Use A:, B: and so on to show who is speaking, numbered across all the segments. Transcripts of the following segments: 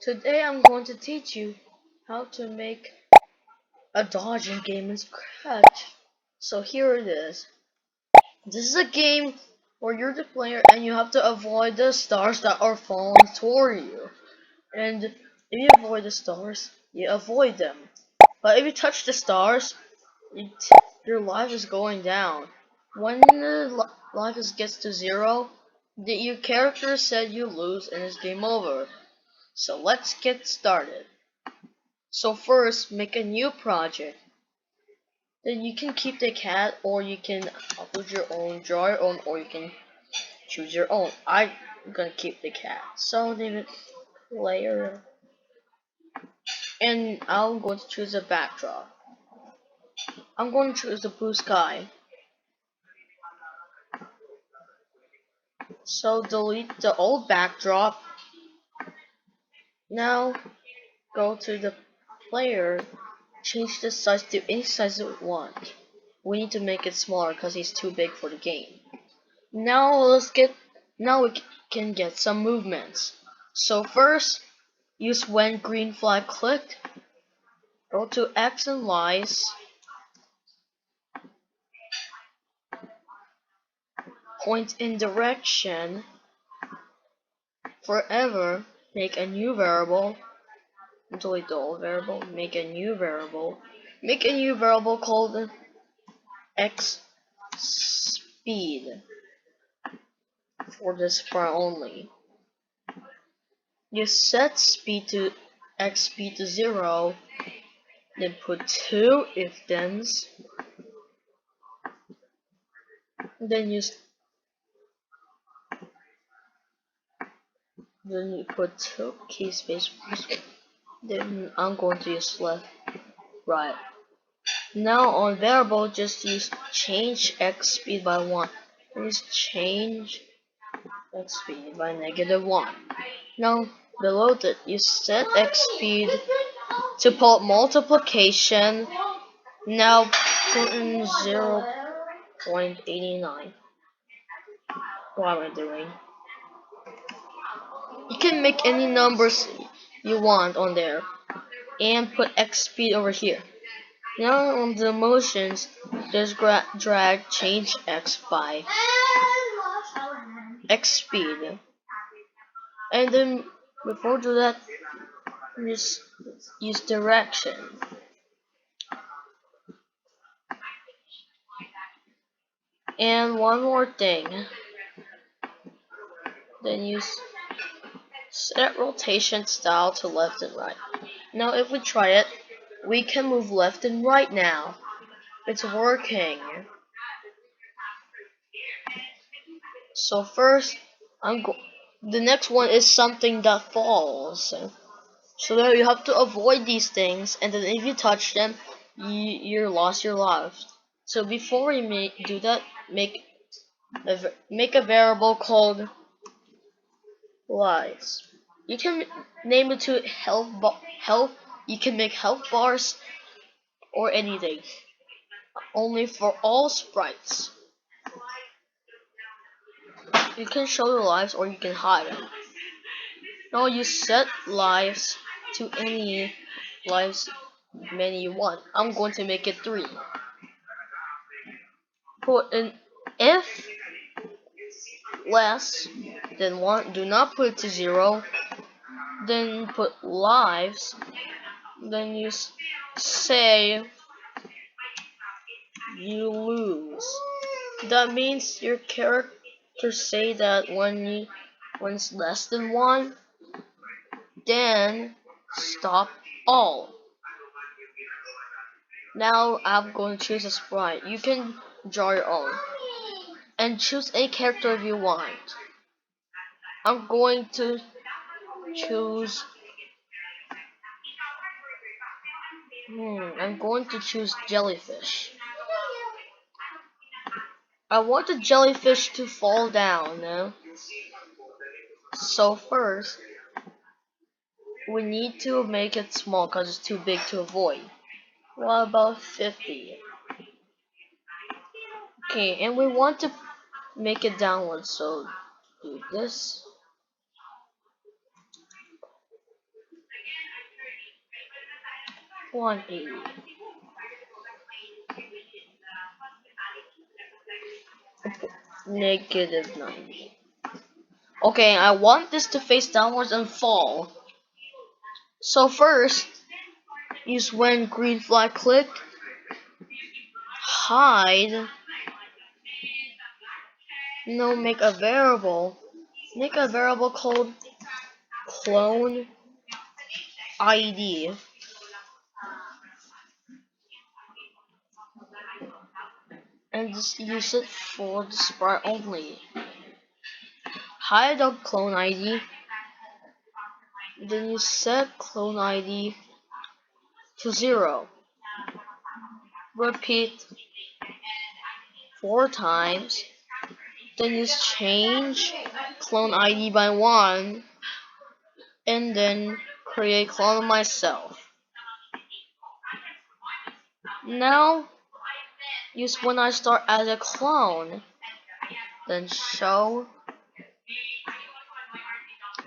A: Today I'm going to teach you how to make a dodging game in Scratch. So here it is. This is a game where you're the player and you have to avoid the stars that are falling toward you. And if you avoid the stars, you avoid them. But if you touch the stars, your life is going down. When the life gets to 0, your character said you lose and it's game over. So let's get started. So first, make a new project. Then you can keep the cat, or you can upload your own, draw your own, or you can choose your own. I'm gonna keep the cat. So name it player, and I'm going to choose a backdrop. I'm going to choose the blue sky. So delete the old backdrop. Now go to the player, change the size to any size you want. We need to make it smaller because he's too big for the game. Now we can get some movements. So first, use when green flag clicked. Go to X and Y's. Point in direction. Forever. Make a new variable. Delete the old variable. Make a new variable. Make a new variable called X speed for this part only. You set speed to X speed to 0. Then put 2 if thens. Then you put 2 key space. Then I'm going to use left, right. Now on variable, just use change x speed by 1. Just change x speed by -1. Now below that, you set x speed to put multiplication. Now put in 0.89. What am I doing? You can make any numbers you want on there and put x speed over here. Now on the motions, just drag change x by x speed, and then before do that, just use direction. And one more thing, then use set rotation style to left and right. Now if we try it, we can move left and right now. It's working. So first, the next one is something that falls. So that you have to avoid these things, and then if you touch them, you're lost your life. So before we do that, make a variable called lives. You can name it to health. You can make health bars or anything. Only for all sprites. You can show the lives or you can hide them. Now you set lives to any lives many you want. I'm going to make it 3. Put an if less than 1, do not put it to 0. Then put lives. Then you say you lose. That means your character say that when it's less than 1, then stop all. Now I'm going to choose a sprite. You can draw your own. And choose a character if you want. I'm going to choose jellyfish. I want the jellyfish to fall down now. So first, we need to make it small because it's too big to avoid. What about 50? Okay, and we want to make it downward, so do this. 180. Negative 90. Okay, I want this to face downwards and fall. So first, use when green flag clicked, hide, no, make a variable. Make a variable called clone ID. And just use it for the sprite only. Hide the clone ID. Then you set clone ID to 0. Repeat 4 times. Then you change clone ID by 1. And then create clone of myself. Now use when I start as a clone. Then show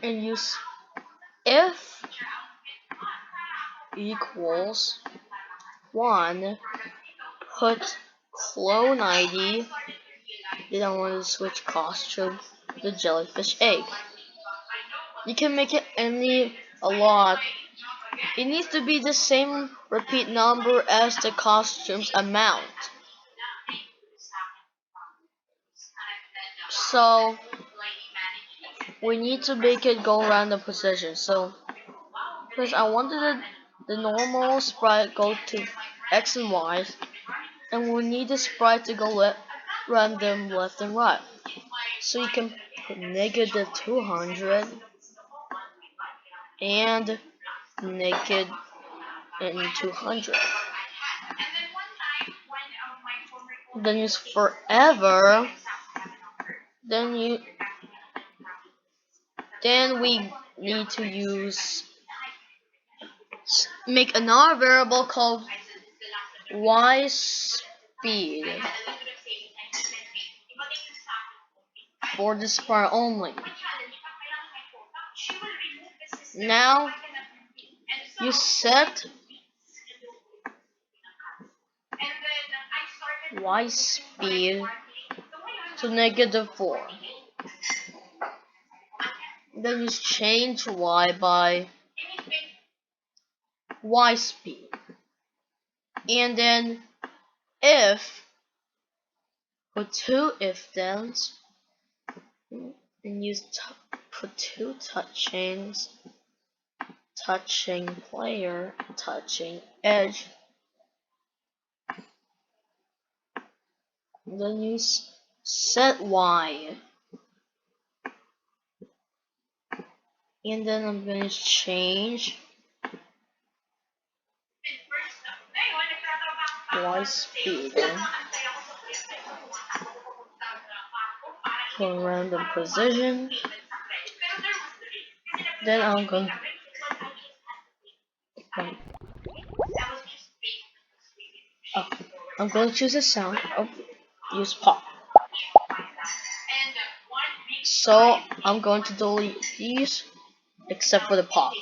A: and use if equals 1, put clone ID, then I want to switch costume, the jellyfish egg. You can make it a lot. It needs to be the same repeat number as the costume's amount. So we need to make it go random position. So because I wanted the normal sprite go to X and Y, and we need the sprite to go random left and right. So you can put negative 200 and negative 200. Then use forever. Then we need to make another variable called y speed for this part only. Now you set y speed to negative 4. Then you change y by y speed. And then if, put 2 if thens, and use put 2 touching player, touching edge. Then use set y. And then I'm going to change y speed to a random position. Then I'm going to choose a sound of use pop. So I'm going to delete these except for the pop.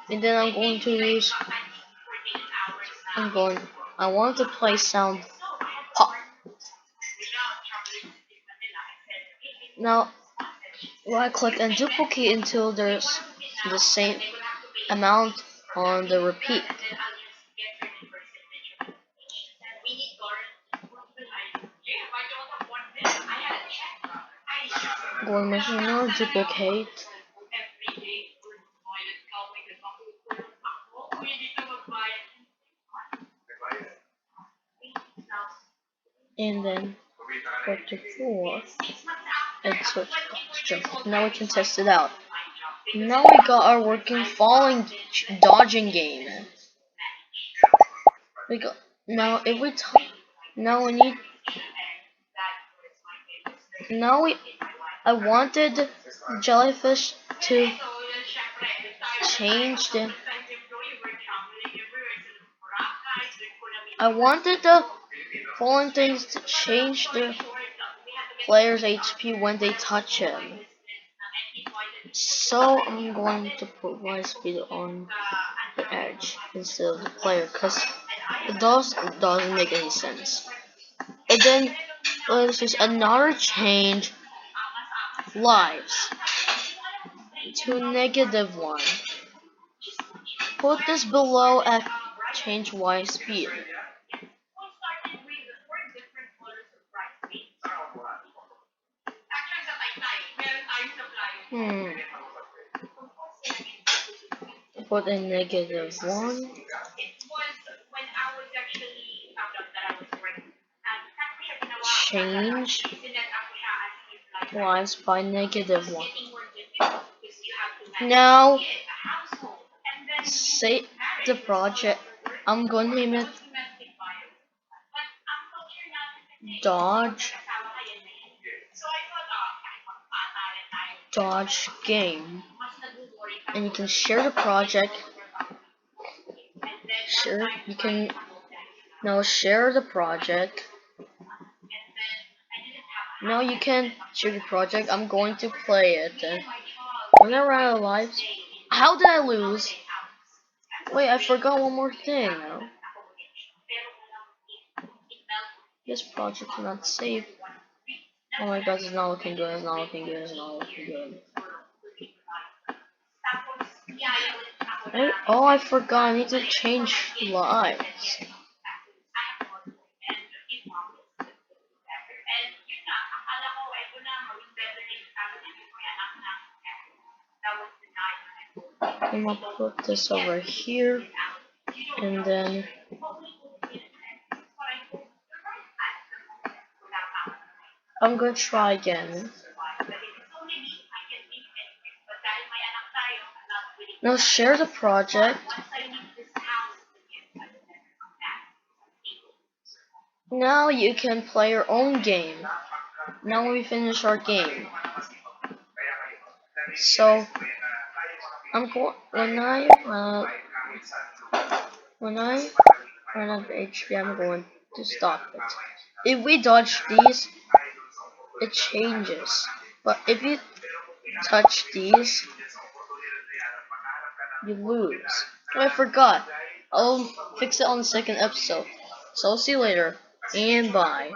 A: And then I'm going to use I want to play sound pop. Now right click and duplicate until there's the same amount on the repeat. Going machine now, duplicate. And then go to 4 and switch costume. Now we can test it out. Now we got our working falling dodging game. We got now if we now we need now we I wanted jellyfish to change the falling things to change the player's HP when they touch him. So I'm going to put my speed on edge instead of the player, because it doesn't make any sense. And then let's just another change lives to -1. Put this below at change Y speed. Put a -1. Change lives by -1. Now save the project. I'm gonna name it Dodge Game, and you can share the project. You can now share the project. Now you can share the project. I'm going to play it. And when I run out of lives, how did I lose? Wait, I forgot one more thing. This project cannot save. Oh my god, it's not looking good. It's not looking good. It's not looking good. Oh, I forgot. I need to change lives. I'm gonna put this over here, and then I'm gonna try again. Now share the project. Now you can play your own game. Now we finish our game. So I'm going when I run out of HP, I'm going to stop it. If we dodge these, it changes. But if you touch these, you lose. Oh, I forgot. I'll fix it on the second episode. So I'll see you later, and bye.